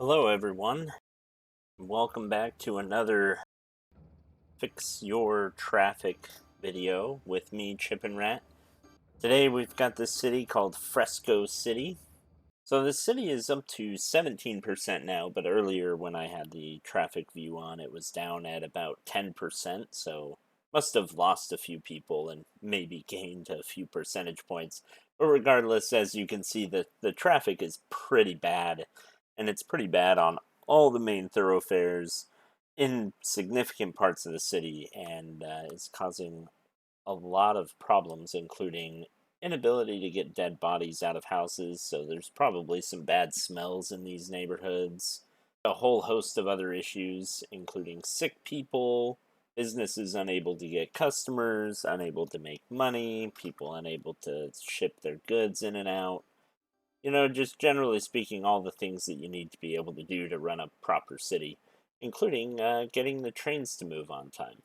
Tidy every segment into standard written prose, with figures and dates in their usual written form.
Hello everyone, welcome back to another Fix Your Traffic video with me, ChipNRat. Today we've got this city called Fresco City. So the city is up to 17% now, but earlier when I had the traffic view on it was down at about 10%, so must have lost a few people and maybe gained a few percentage points. But regardless, as you can see, the traffic is pretty bad, and it's pretty bad on all the main thoroughfares in significant parts of the city, and is causing a lot of problems, including inability to get dead bodies out of houses, so there's probably some bad smells in these neighborhoods. A whole host of other issues, including sick people, businesses unable to get customers, unable to make money, people unable to ship their goods in and out. Just generally speaking, all the things that you need to be able to do to run a proper city, including getting the trains to move on time.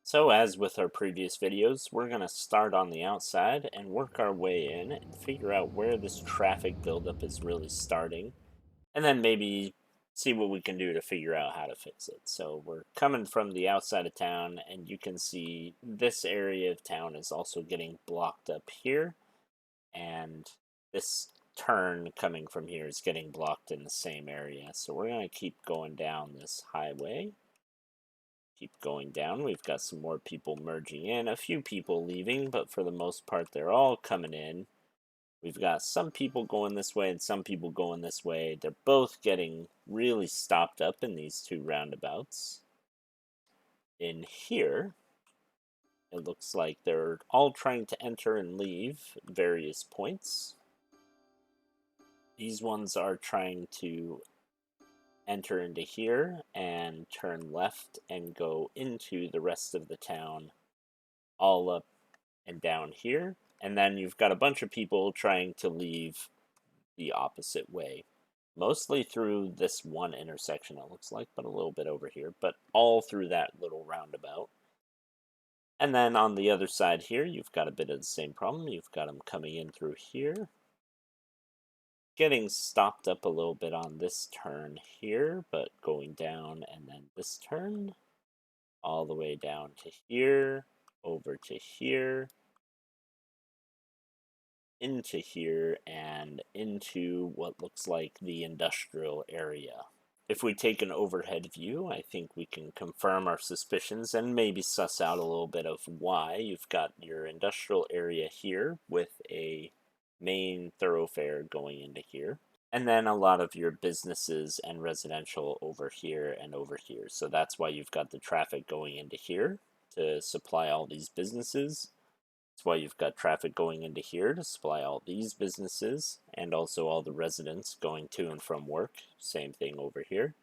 So as with our previous videos, we're going to start on the outside and work our way in and figure out where this traffic buildup is really starting, and then maybe see what we can do to figure out how to fix it. So we're coming from the outside of town, and you can see this area of town is also getting blocked up here, and this turn coming from here is getting blocked in the same area. So we're going to keep going down this highway. Keep going down. We've got some more people merging in, a few people leaving, but for the most part they're all coming in. We've got some people going this way and some people going this way. They're both getting really stopped up in these two roundabouts. In here, it looks like they're all trying to enter and leave various points. These ones are trying to enter into here and turn left and go into the rest of the town, all up and down here. And then you've got a bunch of people trying to leave the opposite way, mostly through this one intersection, it looks like, but a little bit over here, but all through that little roundabout. And then on the other side here, you've got a bit of the same problem. You've got them coming in through here, getting stopped up a little bit on this turn here, but going down, and then this turn all the way down to here, over to here, into here, and into what looks like the industrial area. If we take an overhead view, I think we can confirm our suspicions and maybe suss out a little bit of why. You've got your industrial area here with a main thoroughfare going into here, and then a lot of your businesses and residential over here and over here. So that's why you've got the traffic going into here to supply all these businesses. That's why you've got traffic going into here to supply all these businesses and also all the residents going to and from work. Same thing over here.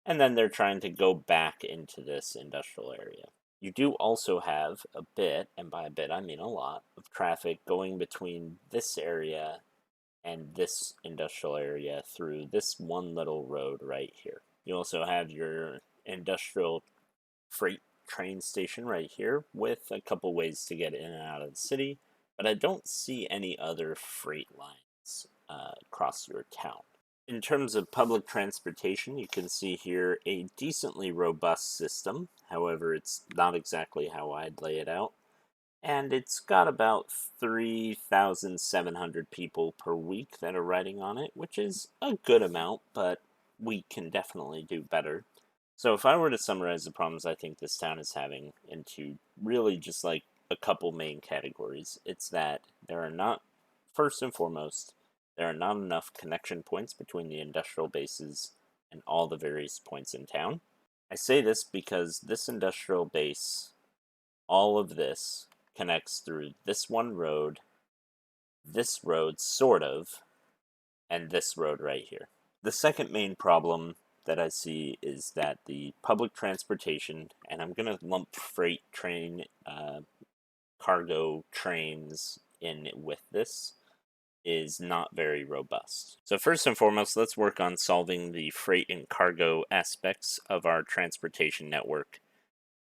And then they're trying to go back into this industrial area. You do also have a bit, and by a bit I mean a lot, of traffic going between this area and this industrial area through this one little road right here. You also have your industrial freight train station right here with a couple ways to get in and out of the city, but I don't see any other freight lines across your town. In terms of public transportation, you can see here a decently robust system. However, it's not exactly how I'd lay it out. And it's got about 3,700 people per week that are riding on it, which is a good amount, but we can definitely do better. So if I were to summarize the problems I think this town is having into really just like a couple main categories, it's that there are not, first and foremost, there are not enough connection points between the industrial bases and all the various points in town. I say this because this industrial base, all of this, connects through this one road, this road sort of, and this road right here. The second main problem that I see is that the public transportation, and I'm going to lump freight train, cargo trains in with this, is not very robust. So first and foremost, let's work on solving the freight and cargo aspects of our transportation network.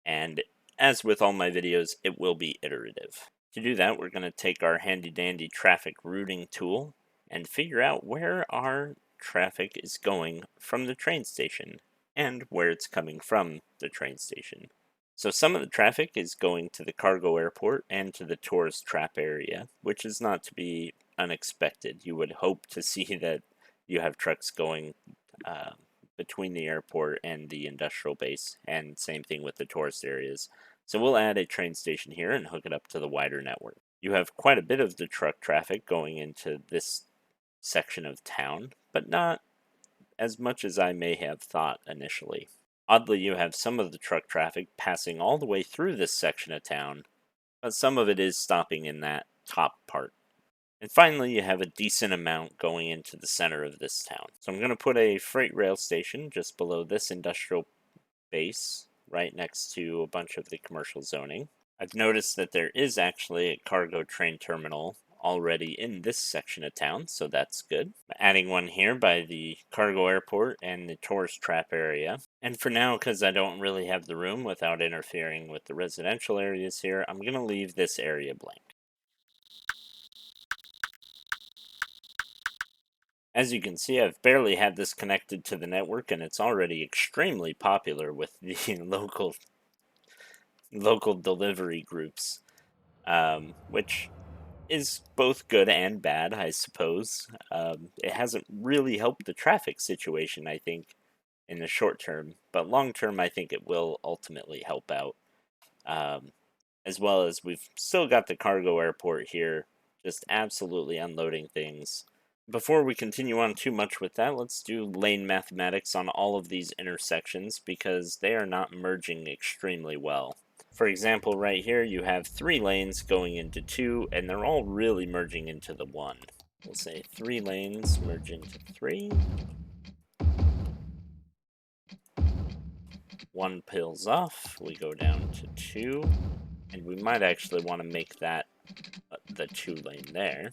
And as with all my videos, it will be iterative. To do that, we're going to take our handy dandy traffic routing tool and figure out where our traffic is going from the train station and where it's coming from the train station. So some of the traffic is going to the cargo airport and to the tourist trap area, which is not to be unexpected. You would hope to see that you have trucks going uh, between the airport and the industrial base, and same thing with the tourist areas. So we'll add a train station here and hook it up to the wider network. You have quite a bit of the truck traffic going into this section of town, but not as much as I may have thought initially. Oddly, you have some of the truck traffic passing all the way through this section of town, but some of it is stopping in that top part. And finally, you have a decent amount going into the center of this town. So I'm going to put a freight rail station just below this industrial base, right next to a bunch of the commercial zoning. I've noticed that there is actually a cargo train terminal already in this section of town, so that's good. Adding one here by the cargo airport and the tourist trap area. And for now, because I don't really have the room without interfering with the residential areas here, I'm going to leave this area blank. As you can see, I've barely had this connected to the network, and it's already extremely popular with the local delivery groups, which is both good and bad, I suppose. It hasn't really helped the traffic situation, I think, in the short term, but long term, I think it will ultimately help out. As well as we've still got the cargo airport here, just absolutely unloading things. Before we continue on too much with that, let's do lane mathematics on all of these intersections because they are not merging extremely well. For example, right here you have 3 lanes going into 2, and they're all really merging into the 1. We'll say 3 lanes merge into 3. 1 peels off, we go down to 2, and we might actually want to make that the 2 lane there.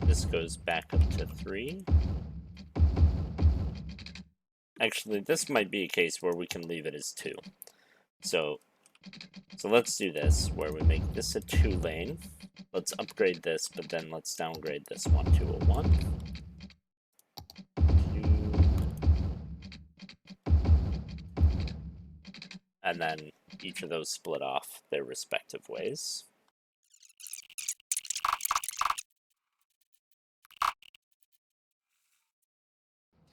This goes back up to 3. Actually, this might be a case where we can leave it as 2. So let's do this, where we make this a 2 lane. Let's upgrade this, but then let's downgrade this one to a 1. 2. And then each of those split off their respective ways.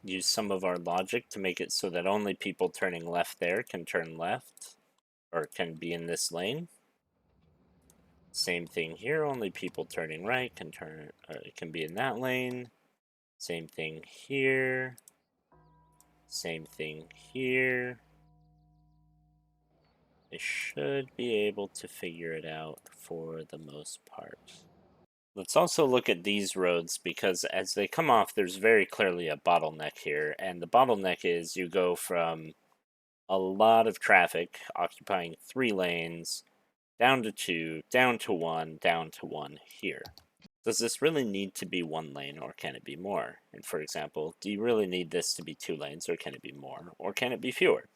Use some of our logic to make it so that only people turning left there can turn left, or can be in this lane. Same thing here, only people turning right can be in that lane. Same thing here. Same thing here. I should be able to figure it out for the most part. Let's also look at these roads because as they come off, there's very clearly a bottleneck here. And the bottleneck is you go from a lot of traffic occupying 3 lanes down to 2, down to 1, down to 1 here. Does this really need to be 1 lane or can it be more? And for example, do you really need this to be 2 lanes or can it be more? Or can it be fewer?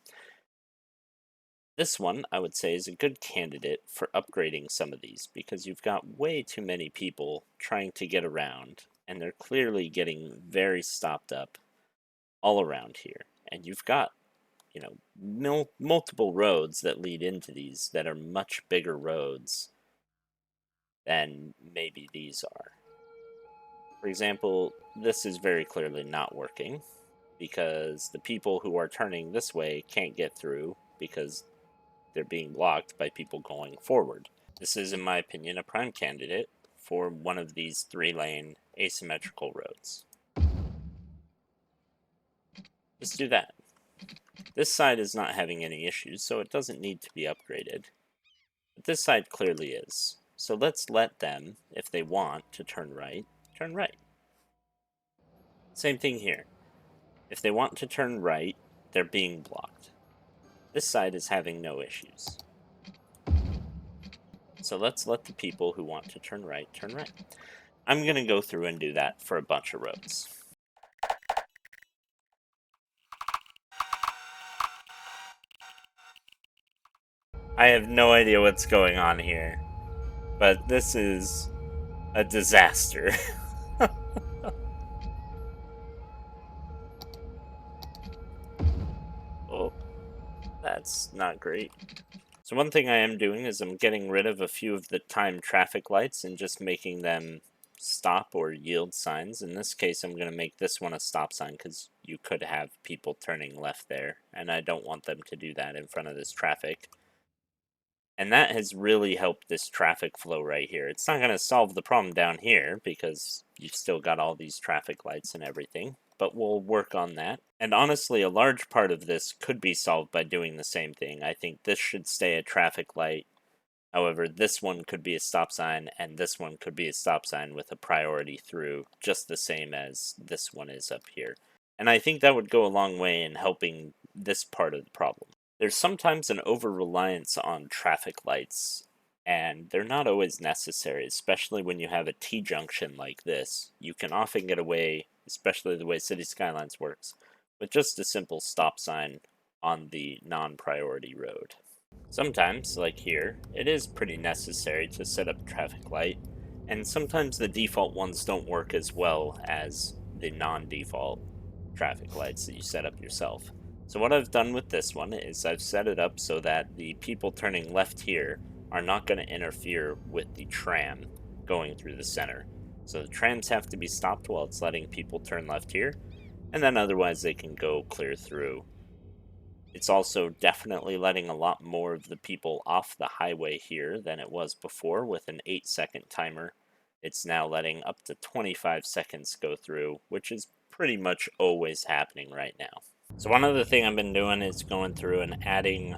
This one, I would say, is a good candidate for upgrading some of these because you've got way too many people trying to get around, and they're clearly getting very stopped up all around here. And you've got, you know, multiple roads that lead into these that are much bigger roads than maybe these are. For example, this is very clearly not working because the people who are turning this way can't get through because they're being blocked by people going forward. This is, in my opinion, a prime candidate for one of these 3-lane asymmetrical roads. Let's do that. This side is not having any issues, so it doesn't need to be upgraded. But this side clearly is. So let's let them, if they want to turn right, turn right. Same thing here. If they want to turn right, they're being blocked. This side is having no issues. So let's let the people who want to turn right, turn right. I'm going to go through and do that for a bunch of roads. I have no idea what's going on here, but this is a disaster. Oh, that's not great. So one thing I am doing is I'm getting rid of a few of the timed traffic lights and just making them stop or yield signs. In this case, I'm going to make this one a stop sign because you could have people turning left there, and I don't want them to do that in front of this traffic. And that has really helped this traffic flow right here. It's not going to solve the problem down here because you've still got all these traffic lights and everything, but we'll work on that. And honestly, a large part of this could be solved by doing the same thing. I think this should stay a traffic light. However, this one could be a stop sign, and this one could be a stop sign with a priority through, just the same as this one is up here. And I think that would go a long way in helping this part of the problem. There's sometimes an over-reliance on traffic lights, and they're not always necessary, especially when you have a T-junction like this. You can often get away, especially the way City Skylines works, with just a simple stop sign on the non-priority road. Sometimes, like here, it is pretty necessary to set up a traffic light, and sometimes the default ones don't work as well as the non-default traffic lights that you set up yourself. So what I've done with this one is I've set it up so that the people turning left here are not going to interfere with the tram going through the center. So the trams have to be stopped while it's letting people turn left here, and then otherwise they can go clear through. It's also definitely letting a lot more of the people off the highway here than it was before with an 8-second timer. It's now letting up to 25 seconds go through, which is pretty much always happening right now. So one other thing I've been doing is going through and adding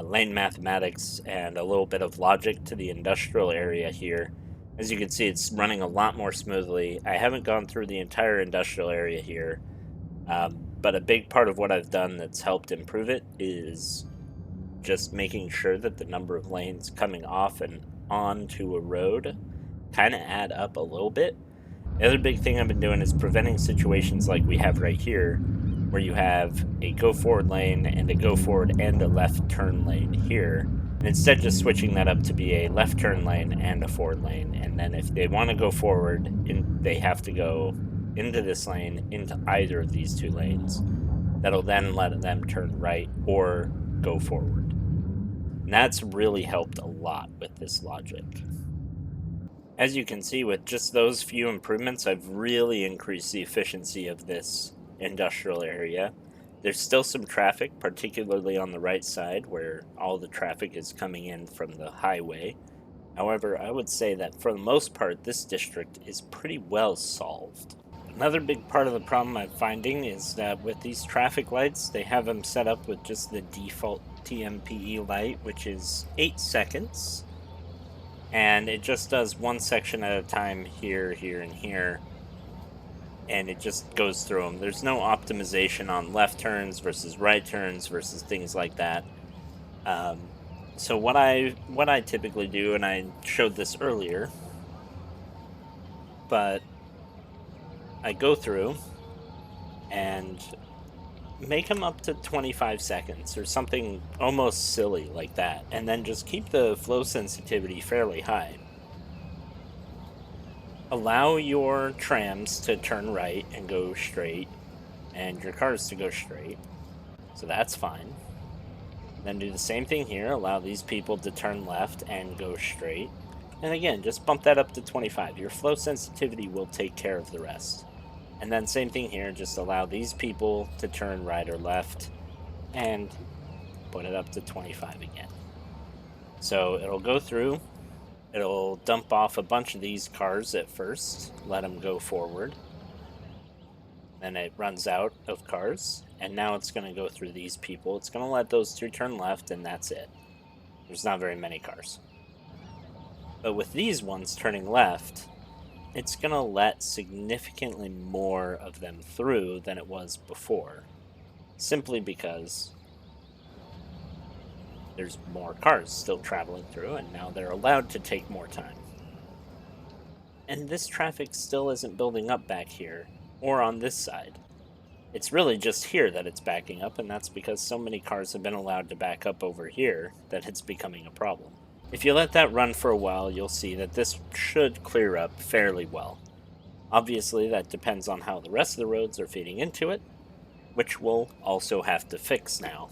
lane mathematics and a little bit of logic to the industrial area here. As you can see, it's running a lot more smoothly. I haven't gone through the entire industrial area here, but a big part of what I've done that's helped improve it is just making sure that the number of lanes coming off and onto a road kind of add up a little bit. The other big thing I've been doing is preventing situations like we have right here, where you have a go forward lane and a go forward and a left turn lane here, and instead just switching that up to be a left turn lane and a forward lane. And then if they want to go forward, they have to go into this lane, into either of these two lanes. That'll then let them turn right or go forward. And that's really helped a lot with this logic. As you can see, with just those few improvements, I've really increased the efficiency of this industrial area. There's still some traffic, particularly on the right side, where all the traffic is coming in from the highway. However, I would say that for the most part, this district is pretty well solved. Another big part of the problem I'm finding is that with these traffic lights, they have them set up with just the default TMPE light, which is 8 seconds. And it just does one section at a time here, here, and here. And it just goes through them. There's no optimization on left turns versus right turns versus things like that. So what I typically do, and I showed this earlier, but I go through and make them up to 25 seconds or something almost silly like that, and then just keep the flow sensitivity fairly high. Allow your trams to turn right and go straight, and your cars to go straight, so that's fine. Then do the same thing here, allow these people to turn left and go straight, and again, just bump that up to 25. Your flow sensitivity will take care of the rest. And then same thing here, just allow these people to turn right or left, and put it up to 25 again. So it'll go through, it'll dump off a bunch of these cars at first, let them go forward. Then it runs out of cars, and now it's going to go through these people. It's going to let those two turn left, and that's it. There's not very many cars. But with these ones turning left, it's going to let significantly more of them through than it was before. Simply because there's more cars still traveling through, and now they're allowed to take more time. And this traffic still isn't building up back here, or on this side. It's really just here that it's backing up, and that's because so many cars have been allowed to back up over here that it's becoming a problem. If you let that run for a while, you'll see that this should clear up fairly well. Obviously, that depends on how the rest of the roads are feeding into it, which we'll also have to fix now.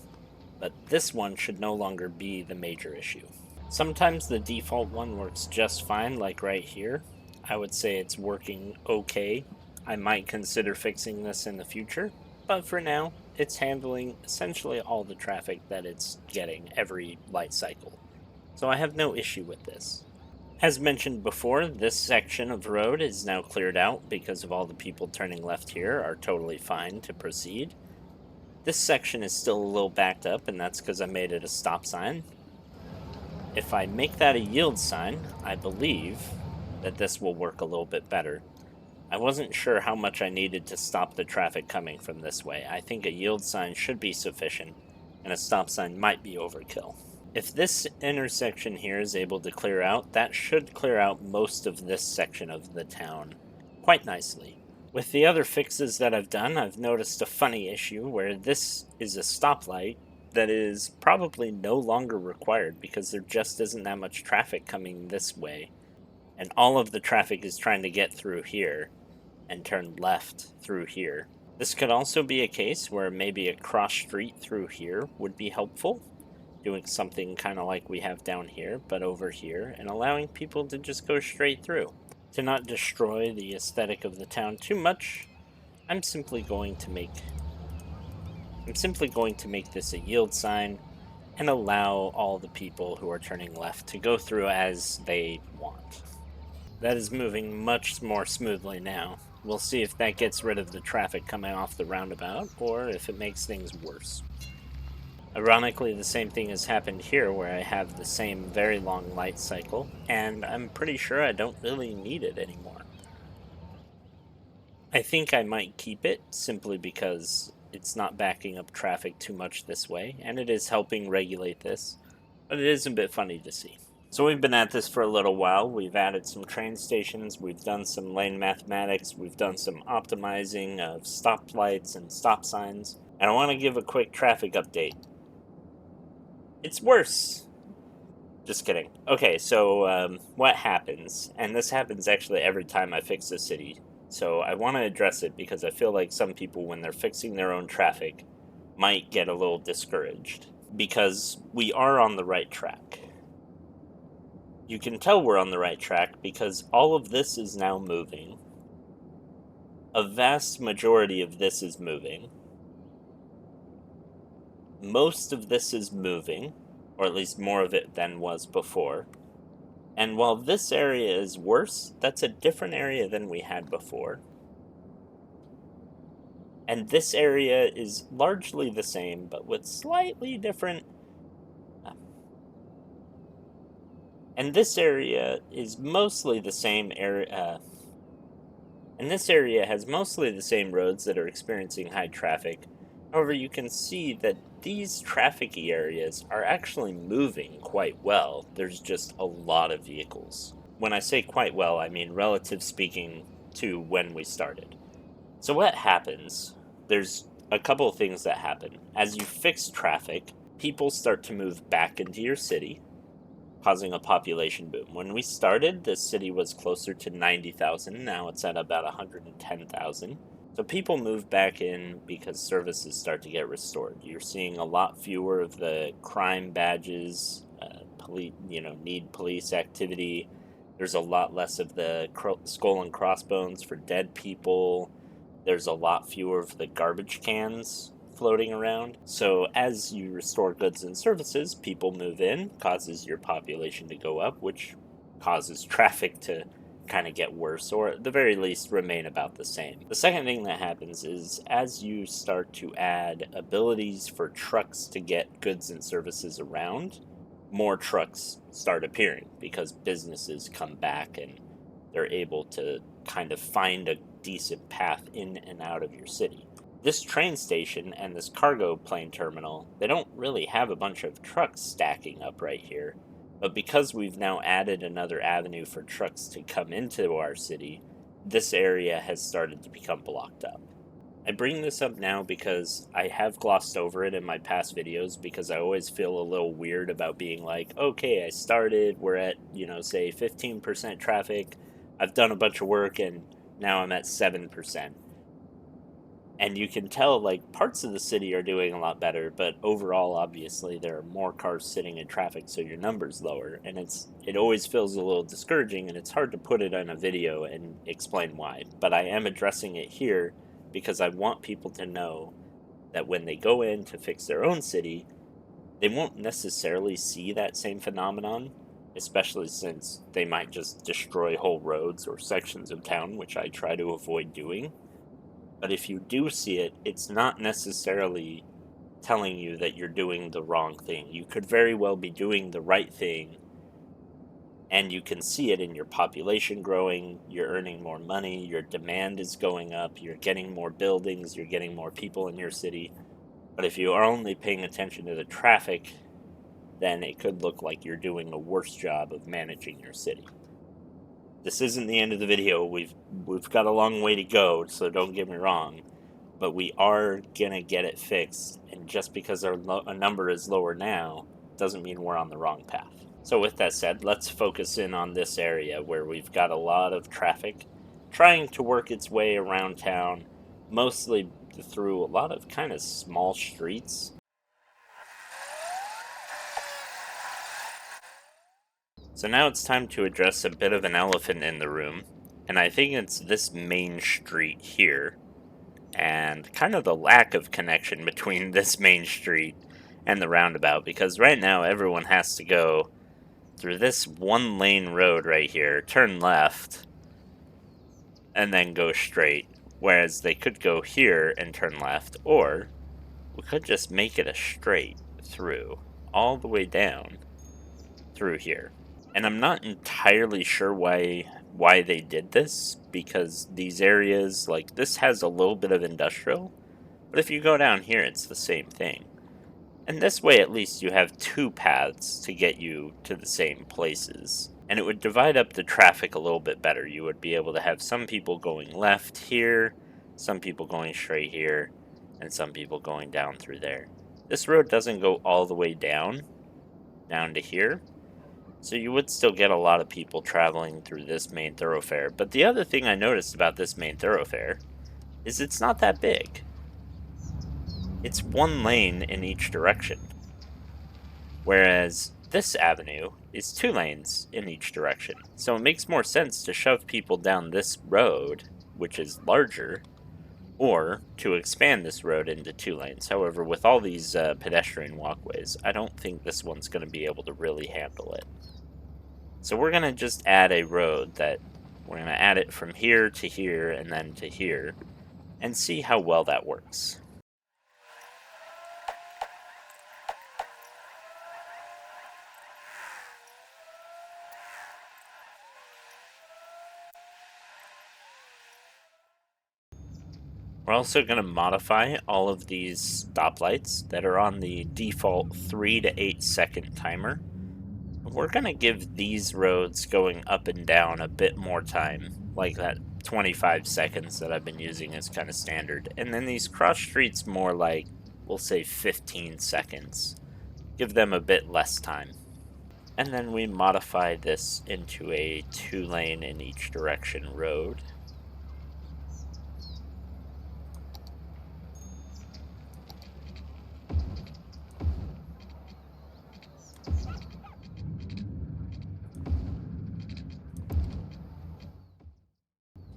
But this one should no longer be the major issue. Sometimes the default one works just fine, like right here. I would say it's working okay. I might consider fixing this in the future, but for now, it's handling essentially all the traffic that it's getting every light cycle. So I have no issue with this. As mentioned before, this section of road is now cleared out because of all the people turning left here are totally fine to proceed. This section is still a little backed up, and that's because I made it a stop sign. If I make that a yield sign, I believe that this will work a little bit better. I wasn't sure how much I needed to stop the traffic coming from this way. I think a yield sign should be sufficient, and a stop sign might be overkill. If this intersection here is able to clear out, that should clear out most of this section of the town quite nicely. With the other fixes that I've done, I've noticed a funny issue where this is a stoplight that is probably no longer required because there just isn't that much traffic coming this way. And all of the traffic is trying to get through here and turn left through here. This could also be a case where maybe a cross street through here would be helpful, doing something kind of like we have down here, but over here, and allowing people to just go straight through. To not destroy the aesthetic of the town too much, I'm simply going to make this a yield sign and allow all the people who are turning left to go through as they want. That is moving much more smoothly now. We'll see if that gets rid of the traffic coming off the roundabout, or if it makes things worse. Ironically, the same thing has happened here where I have the same very long light cycle, and I'm pretty sure I don't really need it anymore. I think I might keep it simply because it's not backing up traffic too much this way, and it is helping regulate this, but it is a bit funny to see. So we've been at this for a little while. We've added some train stations, we've done some lane mathematics, we've done some optimizing of stoplights and stop signs, and I want to give a quick traffic update. It's worse. Just kidding. Okay, so what happens, and this happens actually every time I fix a city, so I want to address it because I feel like some people, when they're fixing their own traffic, might get a little discouraged, because we are on the right track. You can tell we're on the right track because all of this is now moving. A vast majority of this is moving. Most of this is moving, or at least more of it than was before. And while this area is worse, that's a different area than we had before. And this area is largely the same, but with slightly different... And this area is mostly the same area... And this area has mostly the same roads that are experiencing high traffic. However, you can see that these trafficy areas are actually moving quite well. There's just a lot of vehicles. When I say quite well, I mean relative speaking to when we started. So what happens? There's a couple of things that happen. As you fix traffic, people start to move back into your city, causing a population boom. When we started, this city was closer to 90,000. Now it's at about 110,000. So people move back in because services start to get restored. You're seeing a lot fewer of the crime badges, need police activity. There's a lot less of the skull and crossbones for dead people. There's a lot fewer of the garbage cans floating around. So as you restore goods and services, people move in, causes your population to go up, which causes traffic to kind of get worse, or at the very least remain about the same. The second thing that happens is as you start to add abilities for trucks to get goods and services around, more trucks start appearing because businesses come back and they're able to kind of find a decent path in and out of your city. This train station and this cargo plane terminal, they don't really have a bunch of trucks stacking up right here. But because we've now added another avenue for trucks to come into our city, this area has started to become blocked up. I bring this up now because I have glossed over it in my past videos because I always feel a little weird about being like, okay, I started, we're at, say 15% traffic, I've done a bunch of work, and now I'm at 7%. And you can tell, like, parts of the city are doing a lot better, but overall, obviously, there are more cars sitting in traffic, so your number's lower, and it always feels a little discouraging, and it's hard to put it in a video and explain why. But I am addressing it here because I want people to know that when they go in to fix their own city, they won't necessarily see that same phenomenon, especially since they might just destroy whole roads or sections of town, which I try to avoid doing. But if you do see it, it's not necessarily telling you that you're doing the wrong thing. You could very well be doing the right thing, and you can see it in your population growing, you're earning more money, your demand is going up, you're getting more buildings, you're getting more people in your city. But if you are only paying attention to the traffic, then it could look like you're doing a worse job of managing your city. This isn't the end of the video. We've got a long way to go, so don't get me wrong. But we are gonna get it fixed, and just because our number is lower now doesn't mean we're on the wrong path. So with that said, let's focus in on this area where we've got a lot of traffic trying to work its way around town, mostly through a lot of kind of small streets. So now it's time to address a bit of an elephant in the room, and I think it's this main street here, and kind of the lack of connection between this main street and the roundabout, because right now everyone has to go through this one lane road right here, turn left, and then go straight, whereas they could go here and turn left, or we could just make it a straight through, all the way down through here. And I'm not entirely sure why they did this, because these areas, like, this has a little bit of industrial, but if you go down here, it's the same thing. And this way, at least, you have two paths to get you to the same places. And it would divide up the traffic a little bit better. You would be able to have some people going left here, some people going straight here, and some people going down through there. This road doesn't go all the way down to here, so you would still get a lot of people traveling through this main thoroughfare. But the other thing I noticed about this main thoroughfare is it's not that big. It's one lane in each direction. Whereas this avenue is 2 lanes in each direction. So it makes more sense to shove people down this road, which is larger, or to expand this road into 2 lanes. However, with all these pedestrian walkways, I don't think this one's going to be able to really handle it. So we're going to just add a road that we're going to add it from here to here and then to here and see how well that works. We're also going to modify all of these stoplights that are on the default 3 to 8 second timer. We're going to give these roads going up and down a bit more time, like that 25 seconds that I've been using is kind of standard. And then these cross streets more like, we'll say 15 seconds. Give them a bit less time. And then we modify this into a 2 lane in each direction road.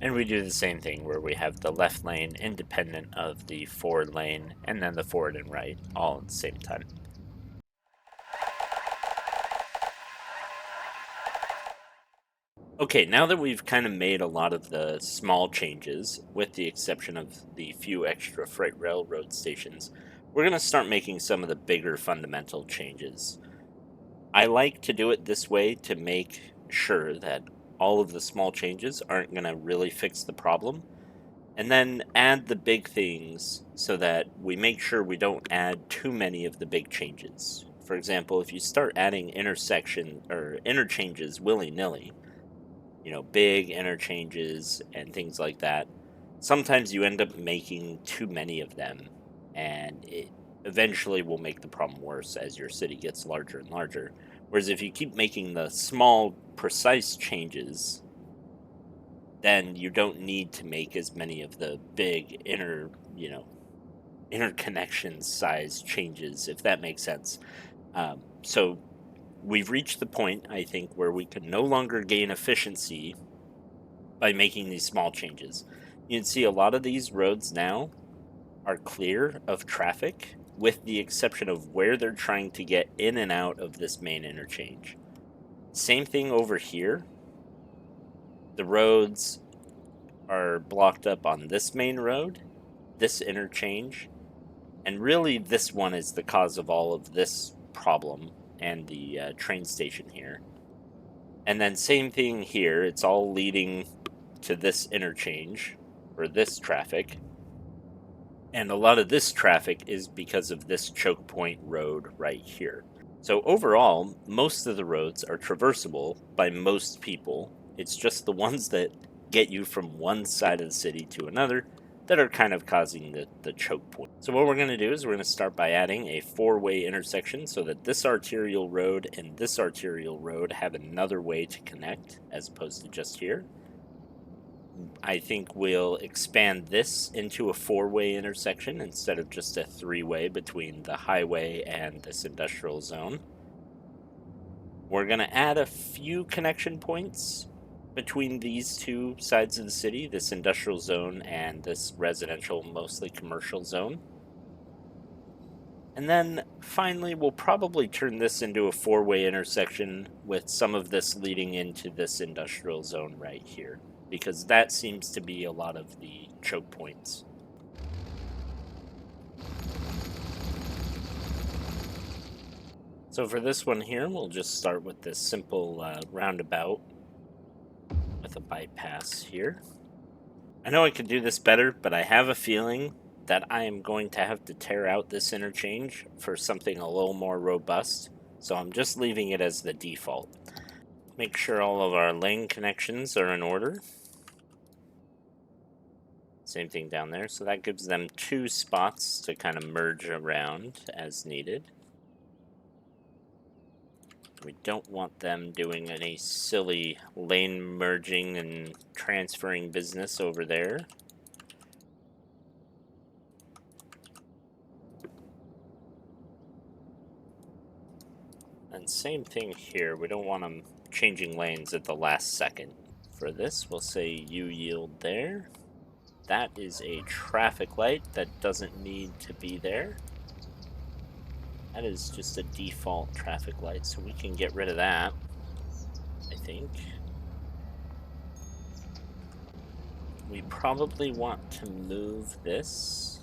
And we do the same thing where we have the left lane independent of the forward lane, and then the forward and right all at the same time. Okay, now that we've kind of made a lot of the small changes, with the exception of the few extra freight railroad stations, we're going to start making some of the bigger fundamental changes. I like to do it this way to make sure that all of the small changes aren't going to really fix the problem, And then add the big things so that we make sure we don't add too many of the big changes. For example, if you start adding intersection or interchanges willy-nilly, big interchanges and things like that, sometimes you end up making too many of them, and it eventually will make the problem worse as your city gets larger and larger. Whereas if you keep making the small, precise changes, then you don't need to make as many of the big interconnection size changes, if that makes sense. So we've reached the point, I think, where we can no longer gain efficiency by making these small changes. You can see a lot of these roads now are clear of traffic, with the exception of where they're trying to get in and out of this main interchange. Same thing over here. The roads are blocked up on this main road, this interchange, and really this one is the cause of all of this problem and the train station here. And then same thing here, it's all leading to this interchange for this traffic. And a lot of this traffic is because of this choke point road right here. So overall, most of the roads are traversable by most people. It's just the ones that get you from one side of the city to another that are kind of causing the choke point. So what we're going to do is we're going to start by adding a four-way intersection so that this arterial road and this arterial road have another way to connect as opposed to just here. I think we'll expand this into a four-way intersection instead of just a three-way between the highway and this industrial zone. We're going to add a few connection points between these two sides of the city, this industrial zone and this residential, mostly commercial zone. And then finally, we'll probably turn this into a four-way intersection with some of this leading into this industrial zone right here, because that seems to be a lot of the choke points. So for this one here, we'll just start with this simple roundabout with a bypass here. I know I could do this better, but I have a feeling that I am going to have to tear out this interchange for something a little more robust, so I'm just leaving it as the default. Make sure all of our lane connections are in order. Same thing down there, so that gives them two spots to kind of merge around as needed. We don't want them doing any silly lane merging and transferring business over there. And same thing here, we don't want them changing lanes at the last second. For this, we'll say you yield there. That is a traffic light that doesn't need to be there. That is just a default traffic light, so we can get rid of that, I think. We probably want to move this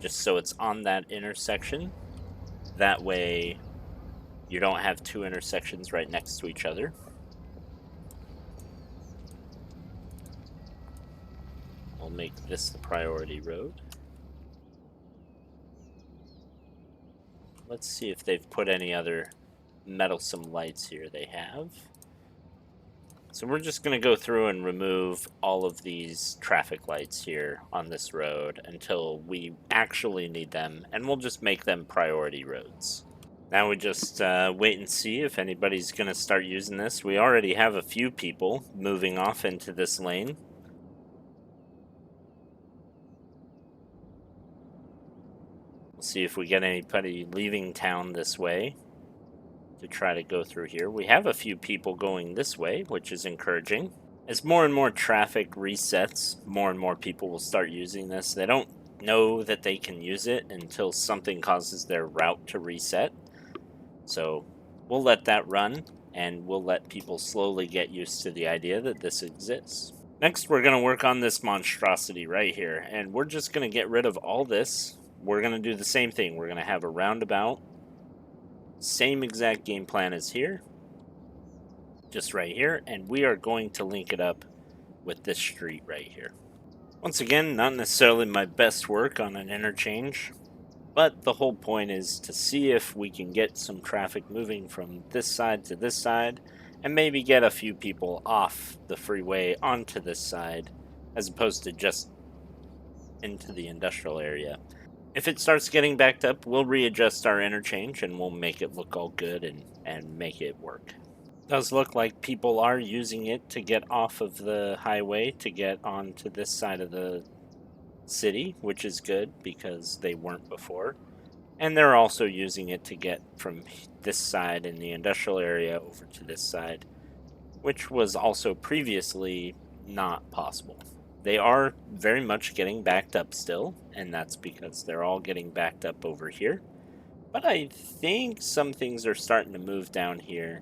just so it's on that intersection. That way you don't have two intersections right next to each other. I'll make this the priority road. Let's see if they've put any other meddlesome lights here. They have. So we're just going to go through and remove all of these traffic lights here on this road until we actually need them, and we'll just make them priority roads. Now we just wait and see if anybody's going to start using this. We already have a few people moving off into this lane. We'll see if we get anybody leaving town this way to try to go through here. We have a few people going this way, which is encouraging. As more and more traffic resets, more and more people will start using this. They don't know that they can use it until something causes their route to reset. So we'll let that run, and we'll let people slowly get used to the idea that this exists. Next, we're going to work on this monstrosity right here, and we're just going to get rid of all this. We're going to do the same thing. We're going to have a roundabout. Same exact game plan as here. Just right here. And we are going to link it up with this street right here. Once again, not necessarily my best work on an interchange, but the whole point is to see if we can get some traffic moving from this side to this side, and maybe get a few people off the freeway onto this side, as opposed to just into the industrial area. If it starts getting backed up, we'll readjust our interchange and we'll make it look all good and make it work. Does look like people are using it to get off of the highway to get onto this side of the city, which is good because they weren't before. And they're also using it to get from this side in the industrial area over to this side, which was also previously not possible. They are very much getting backed up still, and that's because they're all getting backed up over here. But I think some things are starting to move down here,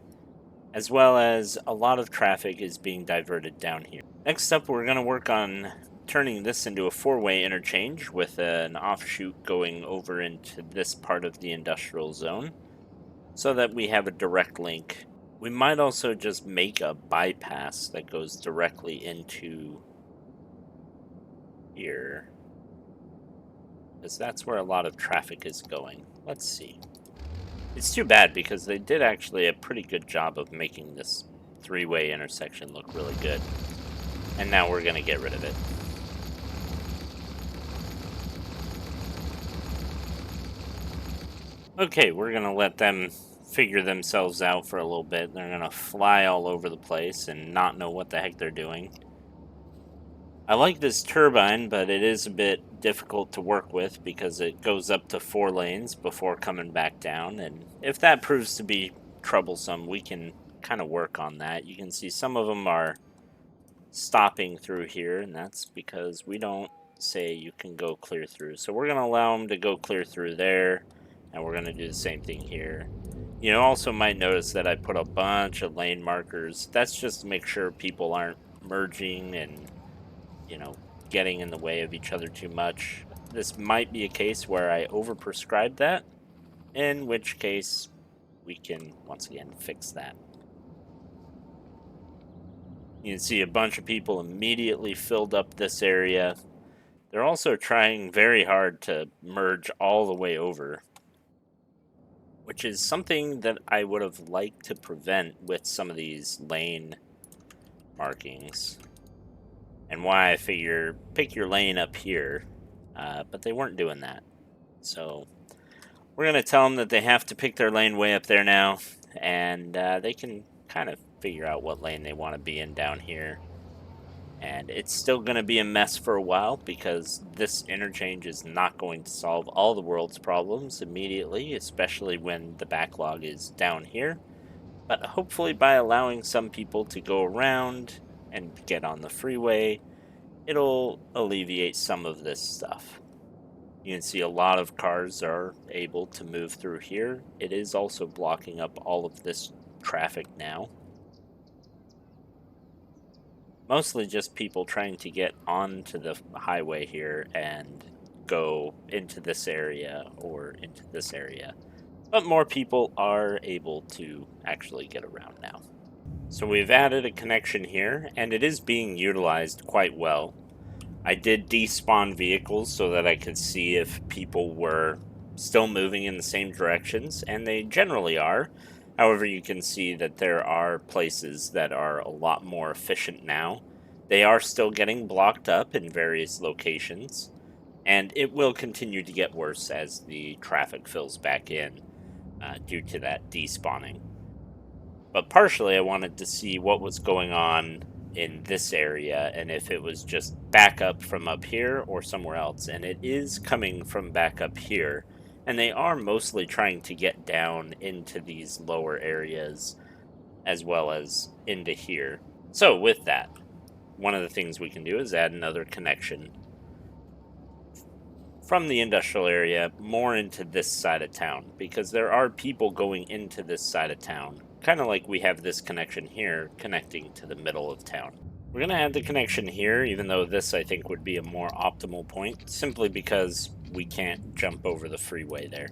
as well as a lot of traffic is being diverted down here. Next up, we're going to work on turning this into a four-way interchange with an offshoot going over into this part of the industrial zone so that we have a direct link. We might also just make a bypass that goes directly into here, because that's where a lot of traffic is going. Let's see. It's too bad because they did actually a pretty good job of making this three-way intersection look really good. And now we're going to get rid of it. Okay, we're going to let them figure themselves out for a little bit. They're going to fly all over the place and not know what the heck they're doing. I like this turbine, but it is a bit difficult to work with because it goes up to 4 lanes before coming back down. And if that proves to be troublesome, we can kind of work on that. You can see some of them are stopping through here, and that's because we don't say you can go clear through. So we're going to allow them to go clear through there, and we're going to do the same thing here. You also might notice that I put a bunch of lane markers. That's just to make sure people aren't merging and, you know, getting in the way of each other too much. This might be a case where I overprescribed that, in which case we can once again fix that. You can see a bunch of people immediately filled up this area. They're also trying very hard to merge all the way over, which is something that I would have liked to prevent with some of these lane markings. And why I figure pick your lane up here, but they weren't doing that. So we're going to tell them that they have to pick their lane way up there now, and they can kind of figure out what lane they want to be in down here. And it's still going to be a mess for a while because this interchange is not going to solve all the world's problems immediately, especially when the backlog is down here. But hopefully by allowing some people to go around and get on the freeway, it'll alleviate some of this stuff. You can see a lot of cars are able to move through here. It is also blocking up all of this traffic now. Mostly just people trying to get onto the highway here and go into this area or into this area. But more people are able to actually get around now. So we've added a connection here, and it is being utilized quite well. I did despawn vehicles so that I could see if people were still moving in the same directions, and they generally are. However, you can see that there are places that are a lot more efficient now. They are still getting blocked up in various locations, and it will continue to get worse as the traffic fills back in due to that despawning. But partially I wanted to see what was going on in this area and if it was just back up from up here or somewhere else. And it is coming from back up here. And they are mostly trying to get down into these lower areas as well as into here. So with that, one of the things we can do is add another connection from the industrial area more into this side of town, because there are people going into this side of town, kind of like we have this connection here connecting to the middle of town. We're going to add the connection here, even though this I think would be a more optimal point, simply because we can't jump over the freeway there.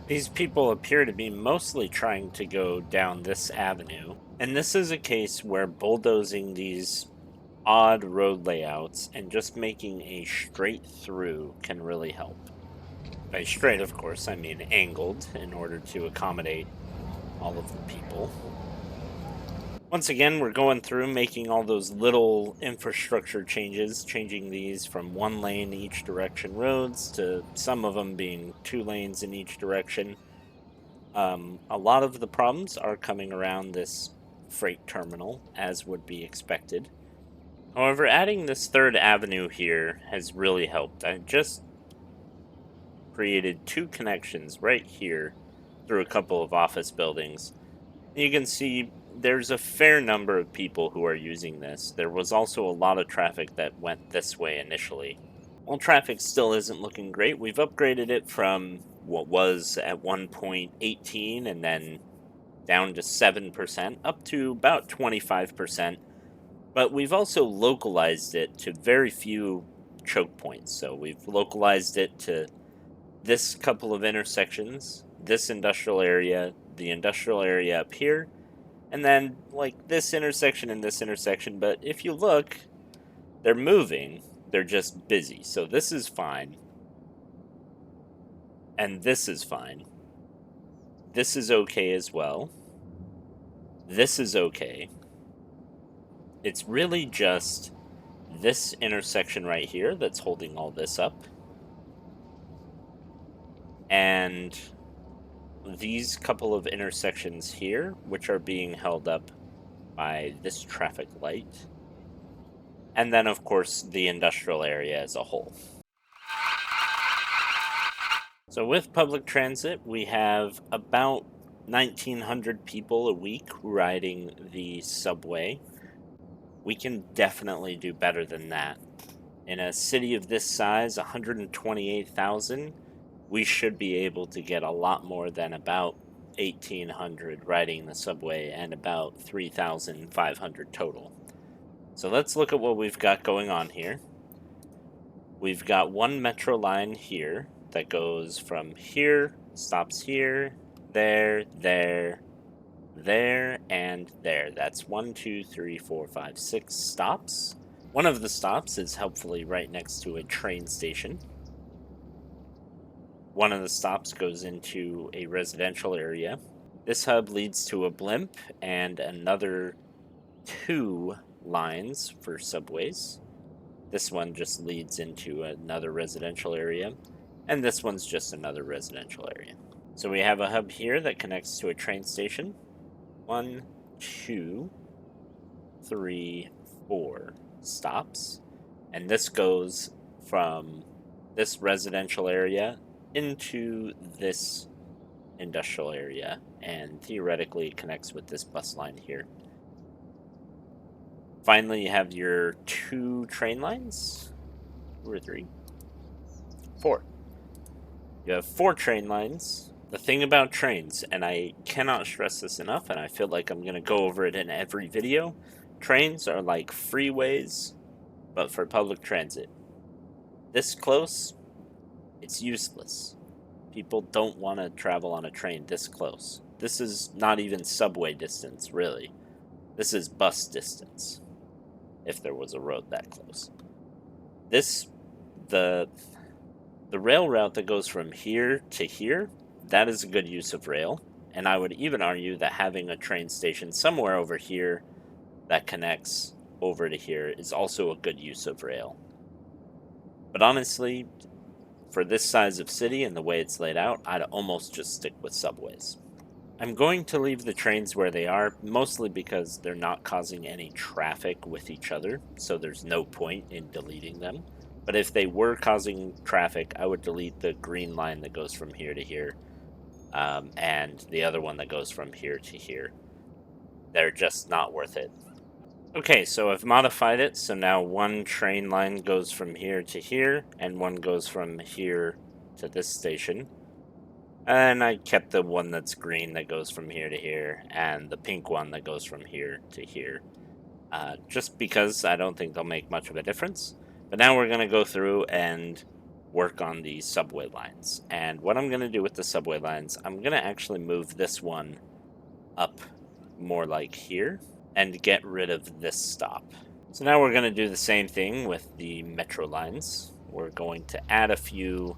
These people appear to be mostly trying to go down this avenue, and this is a case where bulldozing these odd road layouts and just making a straight through can really help. By straight, of course, I mean angled in order to accommodate all of the people. Once again, we're going through making all those little infrastructure changes, changing these from one lane each direction roads to some of them being 2 lanes in each direction. A lot of the problems are coming around this freight terminal, as would be expected. However, adding this third avenue here has really helped. I just created 2 connections right here through a couple of office buildings. You can see there's a fair number of people who are using this. There was also a lot of traffic that went this way initially. While traffic still isn't looking great, we've upgraded it from what was at one point 18 and then down to 7%, up to about 25%. But we've also localized it to very few choke points. So we've localized it to this couple of intersections, this industrial area, the industrial area up here, and then like this intersection and this intersection. But if you look, they're moving, they're just busy. So this is fine. And this is fine. This is okay as well. This is okay. It's really just this intersection right here that's holding all this up. And these couple of intersections here, which are being held up by this traffic light. And then, of course, the industrial area as a whole. So with public transit, we have about 1,900 people a week riding the subway. We can definitely do better than that. In a city of this size, 128,000, we should be able to get a lot more than about 1,800 riding the subway and about 3,500 total. So let's look at what we've got going on here. We've got one metro line here that goes from here, stops here, there, and there. That's 1, 2, 3, 4, 5, 6 stops. One of the stops is helpfully right next to a train station. One of the stops goes into a residential area. This hub leads to a blimp and another 2 lines for subways. This one just leads into another residential area, and this one's just another residential area. So we have a hub here that connects to a train station. 1, 2, 3, 4 stops, and this goes from this residential area into this industrial area, and theoretically connects with this bus line here. Finally, you have your 2 train lines. 2 or 3? 4. You have 4 train lines. The thing about trains, and I cannot stress this enough, and I feel like I'm going to go over it in every video, trains are like freeways, but for public transit. This close, it's useless. People don't want to travel on a train this close. This is not even subway distance, really. This is bus distance, if there was a road that close. The rail route that goes from here to here, that is a good use of rail. And I would even argue that having a train station somewhere over here that connects over to here is also a good use of rail. But honestly, for this size of city and the way it's laid out, I'd almost just stick with subways. I'm going to leave the trains where they are, mostly because they're not causing any traffic with each other, so there's no point in deleting them. But if they were causing traffic, I would delete the green line that goes from here to here, and the other one that goes from here to here. They're just not worth it. Okay, so I've modified it, so now one train line goes from here to here, and one goes from here to this station. And I kept the one that's green that goes from here to here, and the pink one that goes from here to here. Just because I don't think they'll make much of a difference. But now we're going to go through and work on the subway lines. And what I'm going to do with the subway lines, I'm going to actually move this one up more like here and get rid of this stop. So now we're going to do the same thing with the metro lines. We're going to add a few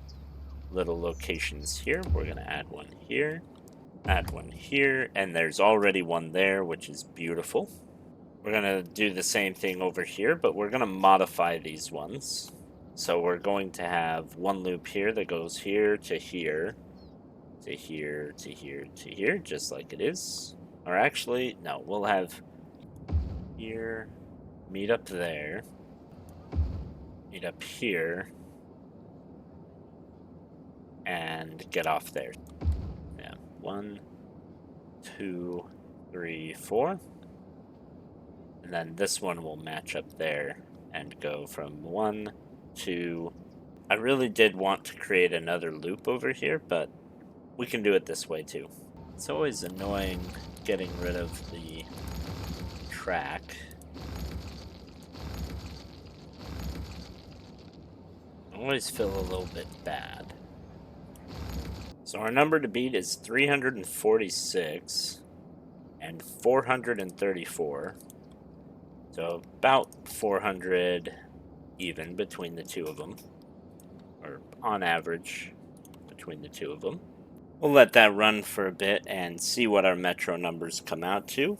little locations here. We're going to add one here, add one here, and there's already one there, which is beautiful. We're going to do the same thing over here, but we're going to modify these ones. So we're going to have one loop here that goes here to here, to here, to here, to here, just like it is. Or actually, no, we'll have here, meet up there, meet up here, and get off there. Yeah, 1, 2, 3, 4. And then this one will match up there and go from 1, 2. I really did want to create another loop over here, but we can do it this way too. It's always annoying getting rid of the track. I always feel a little bit bad. So our number to beat is 346 and 434. So about 400 even between the two of them, or on average between the two of them. We'll let that run for a bit and see what our metro numbers come out to.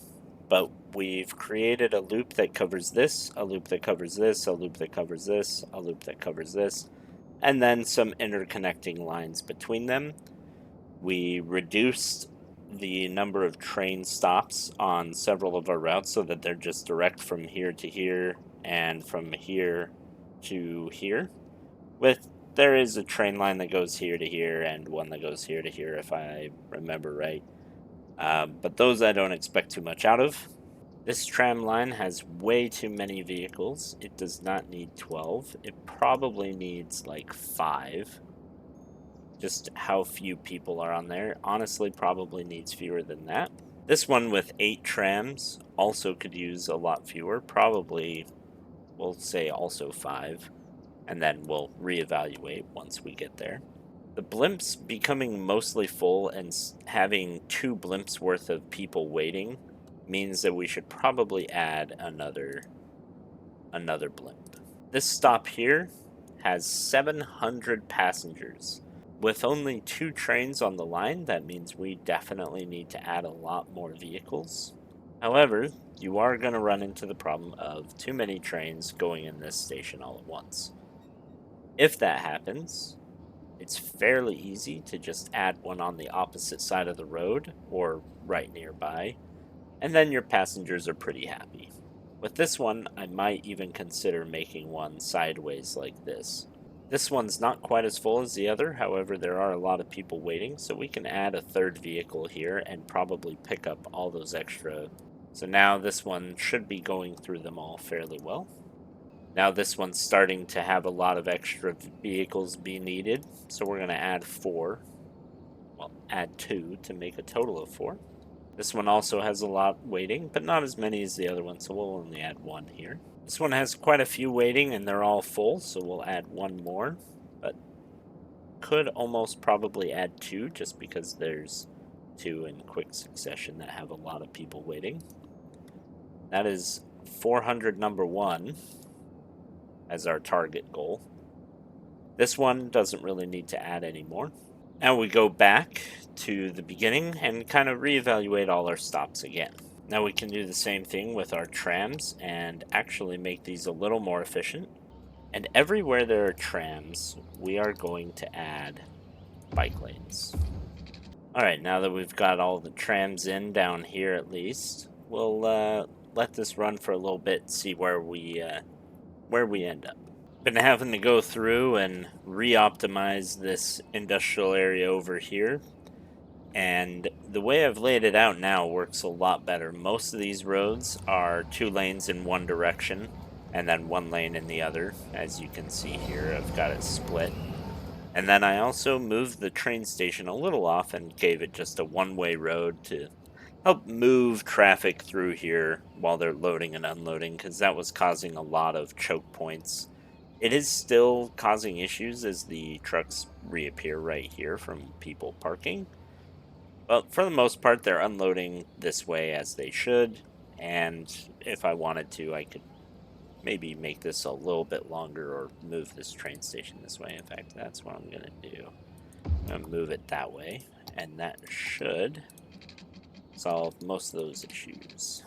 But we've created a loop that covers this, a loop that covers this, a loop that covers this, a loop that covers this, and then some interconnecting lines between them. We reduced the number of train stops on several of our routes so that they're just direct from here to here and from here to here. There is a train line that goes here to here and one that goes here to here, if I remember right. But those I don't expect too much out of. This tram line has way too many vehicles. It does not need 12. It probably needs like 5. Just how few people are on there. Honestly, probably needs fewer than that. This one with 8 trams also could use a lot fewer. Probably, we'll say also 5. And then we'll reevaluate once we get there. The blimps becoming mostly full and having 2 blimps worth of people waiting means that we should probably add another blimp. This stop here has 700 passengers. With only 2 trains on the line, that means we definitely need to add a lot more vehicles. However, you are going to run into the problem of too many trains going in this station all at once. If that happens, it's fairly easy to just add one on the opposite side of the road or right nearby, and then your passengers are pretty happy. With this one, I might even consider making one sideways like this. This one's not quite as full as the other, however there are a lot of people waiting, so we can add a 3rd vehicle here and probably pick up all those extra. So now this one should be going through them all fairly well. Now this one's starting to have a lot of extra vehicles be needed, so we're going to add 4. Well, add 2 to make a total of 4. This one also has a lot waiting, but not as many as the other one, so we'll only add 1 here. This one has quite a few waiting, and they're all full, so we'll add 1 more, but could almost probably add 2, just because there's 2 in quick succession that have a lot of people waiting. That is 400 number 1 as our target goal. This one doesn't really need to add any more. Now we go back to the beginning and kind of reevaluate all our stops again. Now we can do the same thing with our trams and actually make these a little more efficient. And everywhere there are trams, we are going to add bike lanes. Alright, now that we've got all the trams in down here at least, we'll let this run for a little bit and see where we end up. Been having to go through and re-optimize this industrial area over here, and the way I've laid it out now works a lot better. Most of these roads are 2 lanes in one direction and then 1 lane in the other. As you can see here, I've got it split. And then I also moved the train station a little off and gave it just a 1-way road to help move traffic through here while they're loading and unloading, because that was causing a lot of choke points It is still causing issues as the trucks reappear right here from people parking. But for the most part, they're unloading this way as they should. And if I wanted to, I could maybe make this a little bit longer or move this train station this way. In fact, that's what I'm going to do. I'm going to move it that way. And that should solve most of those issues.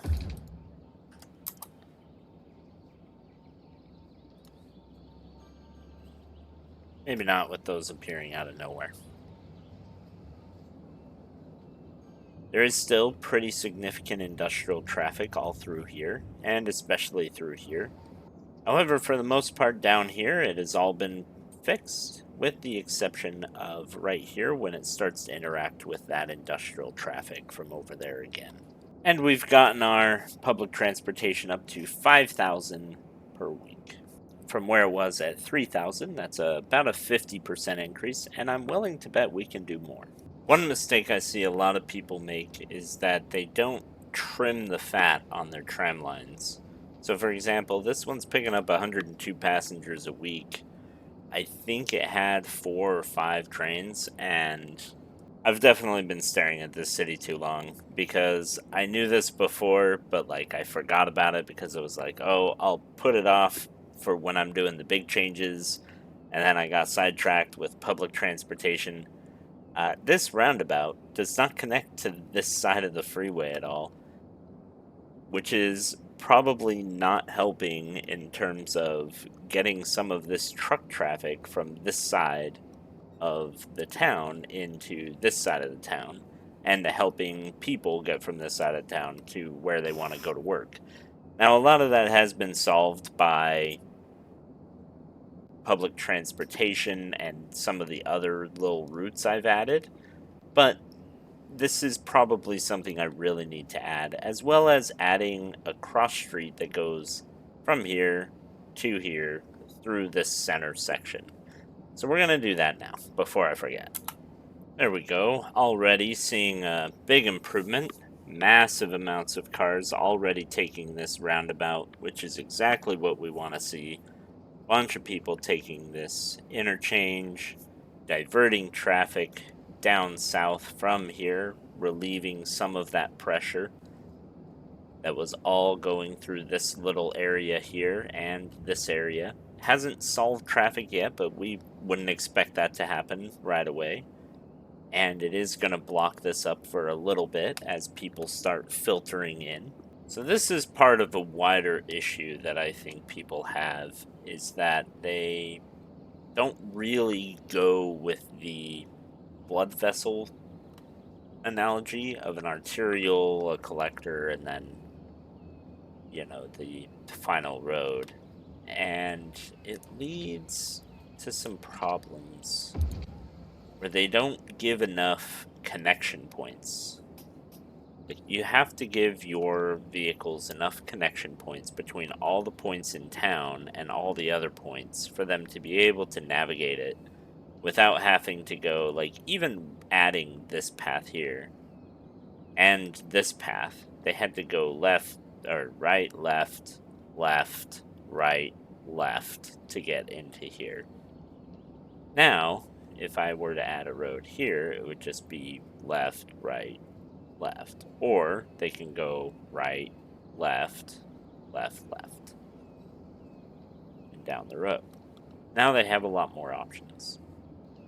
Maybe not with those appearing out of nowhere. There is still pretty significant industrial traffic all through here, and especially through here. However, for the most part down here, it has all been fixed, with the exception of right here when it starts to interact with that industrial traffic from over there again. And we've gotten our public transportation up to 5,000 per week. From where it was at 3,000, that's about a 50% increase, and I'm willing to bet we can do more. One mistake I see a lot of people make is that they don't trim the fat on their tram lines. So, for example, this one's picking up 102 passengers a week. I think it had 4 or 5 trains, and I've definitely been staring at this city too long because I knew this before, but like I forgot about it because it was like, oh, I'll put it off for when I'm doing the big changes. And then I got sidetracked with public transportation. This roundabout does not connect to this side of the freeway at all, which is probably not helping in terms of getting some of this truck traffic from this side of the town into this side of the town, and helping people get from this side of town to where they want to go to work. Now, a lot of that has been solved by public transportation and some of the other little routes I've added, but this is probably something I really need to add, as well as adding a cross street that goes from here to here through this center section. So we're going to do that now before I forget. There we go. Already seeing a big improvement. Massive amounts of cars already taking this roundabout, which is exactly what we want to see. Bunch of people taking this interchange, diverting traffic down south from here, relieving some of that pressure that was all going through this little area here and this area. Hasn't solved traffic yet, but we wouldn't expect that to happen right away. And it is going to block this up for a little bit as people start filtering in. So this is part of a wider issue that I think people have, is that they don't really go with the blood vessel analogy of an arterial, a collector, and then, the final road. And it leads to some problems where they don't give enough connection points. You have to give your vehicles enough connection points between all the points in town and all the other points for them to be able to navigate it without having to go, like, even adding this path here and this path, they had to go left or right, left, left, right, left to get into here. Now, if I were to add a road here, it would just be left, right, left. Or they can go right, left, left, left, and down the road. Now they have a lot more options.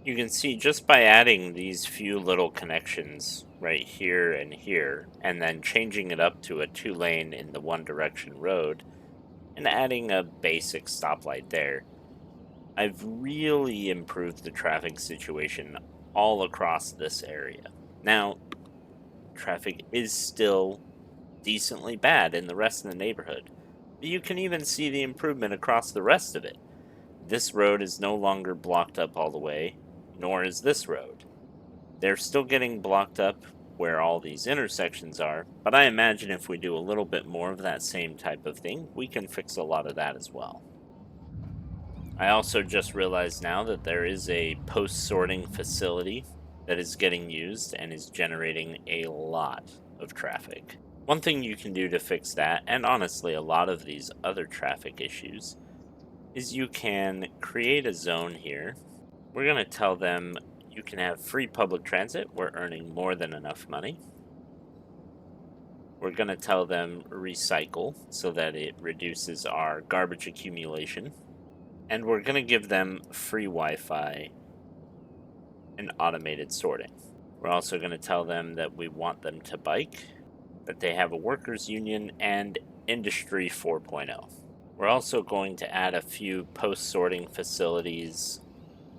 You can see just by adding these few little connections right here, and then changing it up to a 2-lane in the one direction road, and adding a basic stoplight there, I've really improved the traffic situation all across this area. Now, traffic is still decently bad in the rest of the neighborhood, but you can even see the improvement across the rest of it. This road is no longer blocked up all the way, nor is this road. They're still getting blocked up where all these intersections are, but I imagine if we do a little bit more of that same type of thing, we can fix a lot of that as well. I also just realized now that there is a post-sorting facility that is getting used and is generating a lot of traffic. One thing you can do to fix that, and honestly a lot of these other traffic issues, is you can create a zone here. We're going to tell them you can have free public transit. We're earning more than enough money. We're going to tell them recycle so that it reduces our garbage accumulation. And we're going to give them free Wi-Fi and automated sorting. We're also going to tell them that we want them to bike, that they have a workers' union, and Industry 4.0. We're also going to add a few post-sorting facilities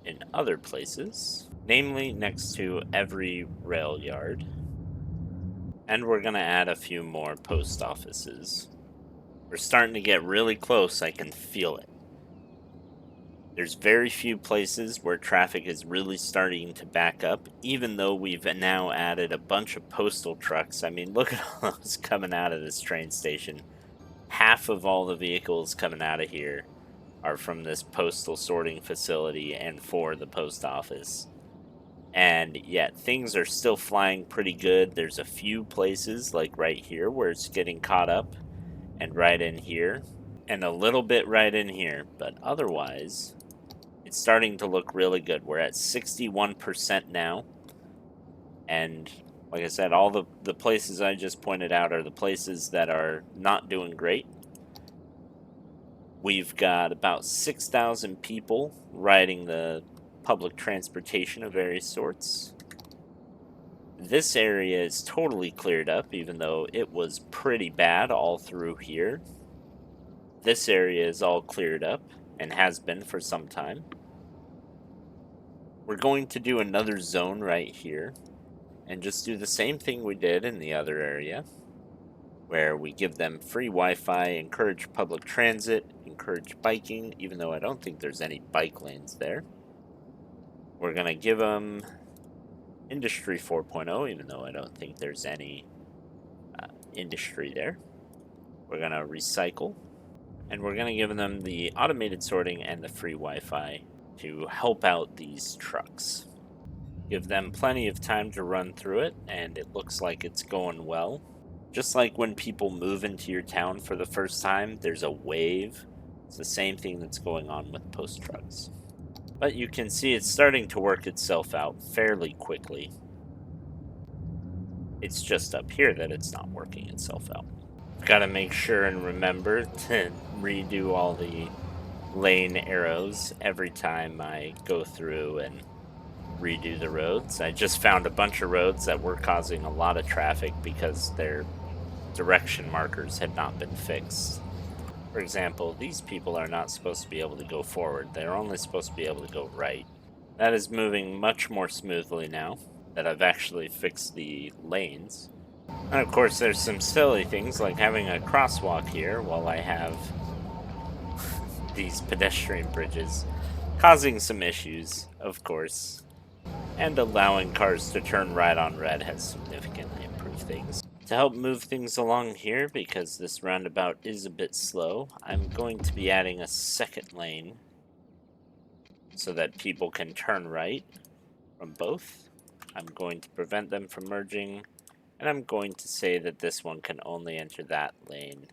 in other places, namely next to every rail yard. And we're going to add a few more post offices. We're starting to get really close, I can feel it. There's very few places where traffic is really starting to back up, even though we've now added a bunch of postal trucks. I mean, look at all those coming out of this train station. Half of all the vehicles coming out of here are from this postal sorting facility and for the post office. And yet things are still flying pretty good. There's a few places like right here where it's getting caught up, and right in here, and a little bit right in here, but otherwise it's starting to look really good. We're at 61% now, and like I said, all the places I just pointed out are the places that are not doing great. We've got about 6,000 people riding the public transportation of various sorts. This area is totally cleared up, even though it was pretty bad all through here. This area is all cleared up, and has been for some time. We're going to do another zone right here, and just do the same thing we did in the other area, where we give them free Wi-Fi, encourage public transit, encourage biking, even though I don't think there's any bike lanes there. We're going to give them Industry 4.0, even though I don't think there's any industry there. We're going to recycle, and we're going to give them the automated sorting and the free Wi-Fi to help out these trucks. Give them plenty of time to run through it, and it looks like it's going well. Just like when people move into your town for the first time, there's a wave. It's the same thing that's going on with post trucks. But you can see it's starting to work itself out fairly quickly. It's just up here that it's not working itself out. Got to make sure and remember to redo all the lane arrows every time I go through and redo the roads. I just found a bunch of roads that were causing a lot of traffic because their direction markers had not been fixed. For example, these people are not supposed to be able to go forward. They're only supposed to be able to go right. That is moving much more smoothly now that I've actually fixed the lanes. And of course, there's some silly things like having a crosswalk here while I have these pedestrian bridges, causing some issues, of course. And allowing cars to turn right on red has significantly improved things. To help move things along here, because this roundabout is a bit slow, I'm going to be adding a second lane so that people can turn right from both. I'm going to prevent them from merging, and I'm going to say that this one can only enter that lane,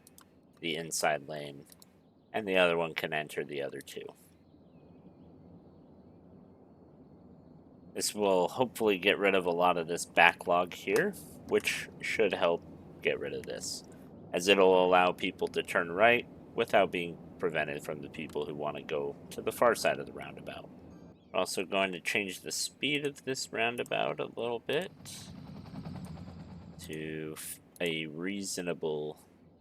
the inside lane, and the other one can enter the other two. This will hopefully get rid of a lot of this backlog here, which should help get rid of this, as it'll allow people to turn right without being prevented from the people who want to go to the far side of the roundabout. We're also going to change the speed of this roundabout a little bit to a reasonable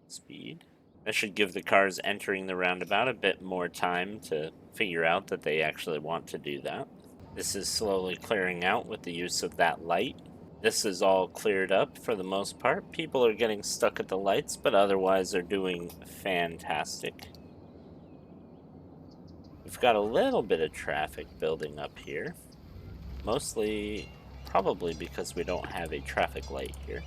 speed. That should give the cars entering the roundabout a bit more time to figure out that they actually want to do that. This is slowly clearing out with the use of that light. This is all cleared up for the most part. People are getting stuck at the lights, but otherwise they're doing fantastic. We've got a little bit of traffic building up here. Mostly, probably because we don't have a traffic light here.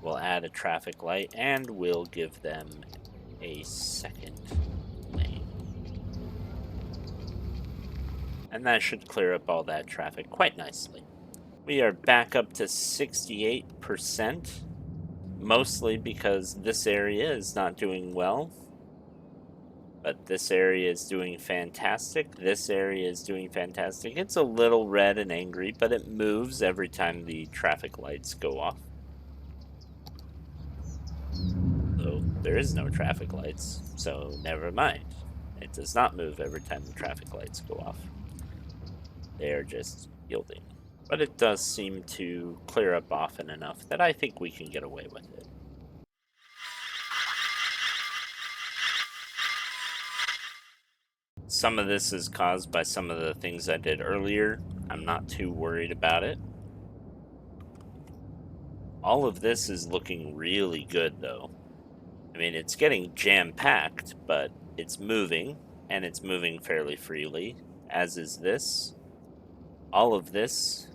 We'll add a traffic light, and we'll give them a second lane. And that should clear up all that traffic quite nicely. We are back up to 68%, mostly because this area is not doing well. But this area is doing fantastic. This area is doing fantastic. It's a little red and angry, but it moves every time the traffic lights go off. So there is no traffic lights, so never mind. It does not move every time the traffic lights go off. They are just yielding. But it does seem to clear up often enough that I think we can get away with it. Some of this is caused by some of the things I did earlier. I'm not too worried about it. All of this is looking really good, though. I mean, it's getting jam-packed, but it's moving, and it's moving fairly freely, as is this. All of this,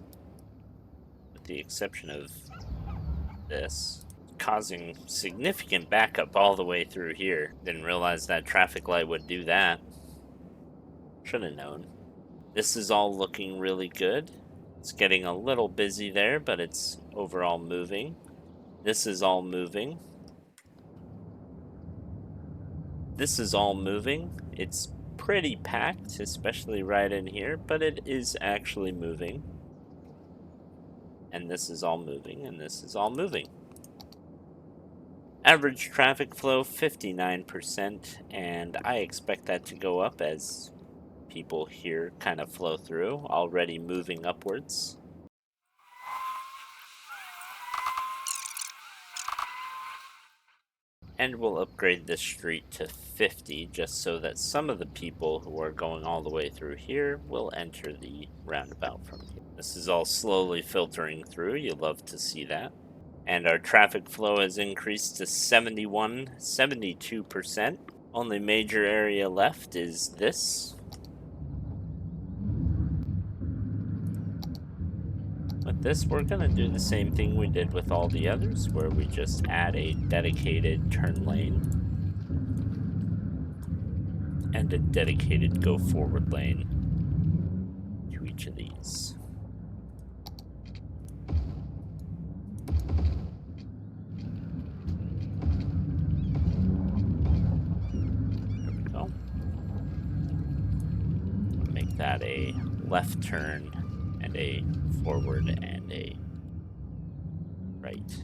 with the exception of this, causing significant backup all the way through here. Didn't realize that traffic light would do that. Should have known. This is all looking really good. It's getting a little busy there, but it's overall moving. This is all moving. This is all moving. It's pretty packed, especially right in here, but it is actually moving. And this is all moving, and this is all moving. Average traffic flow 59%, and I expect that to go up as people here kind of flow through, already moving upwards. And we'll upgrade this street to 50 just so that some of the people who are going all the way through here will enter the roundabout from here. This is all slowly filtering through. You love to see that. And our traffic flow has increased to 72%. Only major area left is this. With this, we're going to do the same thing we did with all the others, where we just add a dedicated turn lane and a dedicated go forward lane to each of these. There we go. I'll make that a left turn and a forward and a right.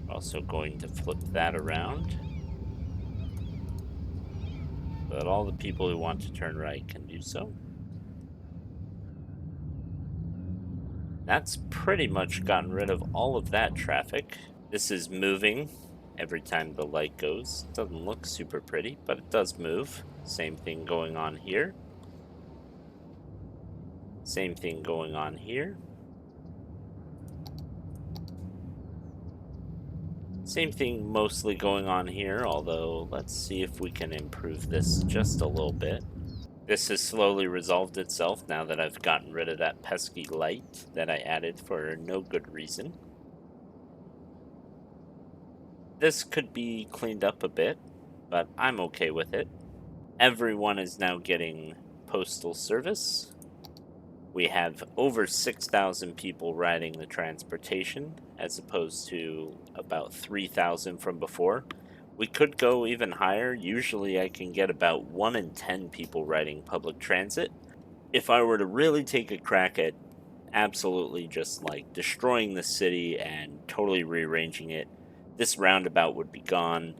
Also going to flip that around so that all the people who want to turn right can do so. That's pretty much gotten rid of all of that traffic. This is moving every time the light goes. Doesn't look super pretty, but it does move. Same thing going on here. Same thing going on here. Same thing mostly going on here, although let's see if we can improve this just a little bit. This has slowly resolved itself now that I've gotten rid of that pesky light that I added for no good reason. This could be cleaned up a bit, but I'm okay with it. Everyone is now getting postal service. We have over 6,000 people riding the transportation, as opposed to about 3,000 from before. We could go even higher. Usually I can get about 1 in 10 people riding public transit. If I were to really take a crack at absolutely just like destroying the city and totally rearranging it, this roundabout would be gone.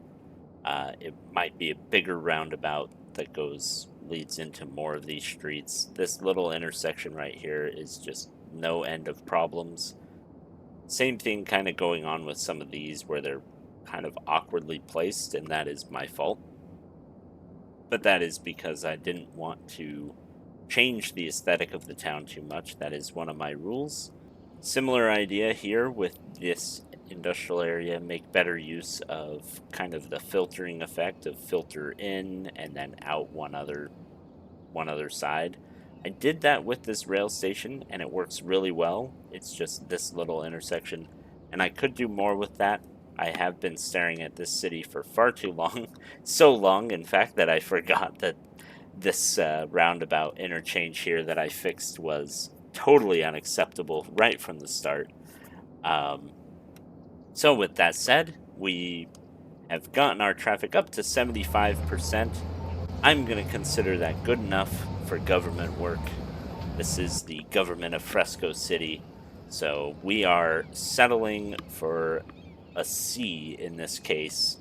It might be a bigger roundabout that leads into more of these streets. This little intersection right here is just no end of problems. Same thing kind of going on with some of these where they're kind of awkwardly placed, and that is my fault. But that is because I didn't want to change the aesthetic of the town too much. That is one of my rules. Similar idea here with this industrial area. Make better use of kind of the filtering effect of filter in and then out one other side. I did that with this rail station and it works really well. It's just this little intersection, and I could do more with that. I have been staring at this city for far too long. So long, in fact, that I forgot that this roundabout interchange here that I fixed was totally unacceptable right from the start. So with that said, we have gotten our traffic up to 75%. I'm going to consider that good enough for government work. This is the government of Fresco City. So we are settling for a C in this case.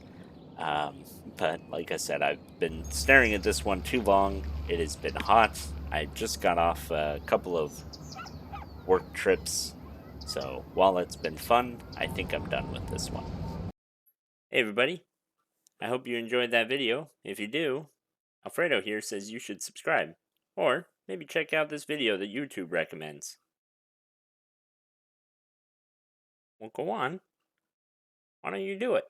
But like I said, I've been staring at this one too long. It has been hot. I just got off a couple of work trips. So while it's been fun, I think I'm done with this one. Hey everybody, I hope you enjoyed that video. If you do, Alfredo here says you should subscribe. Or maybe check out this video that YouTube recommends. Well, go on. Why don't you do it?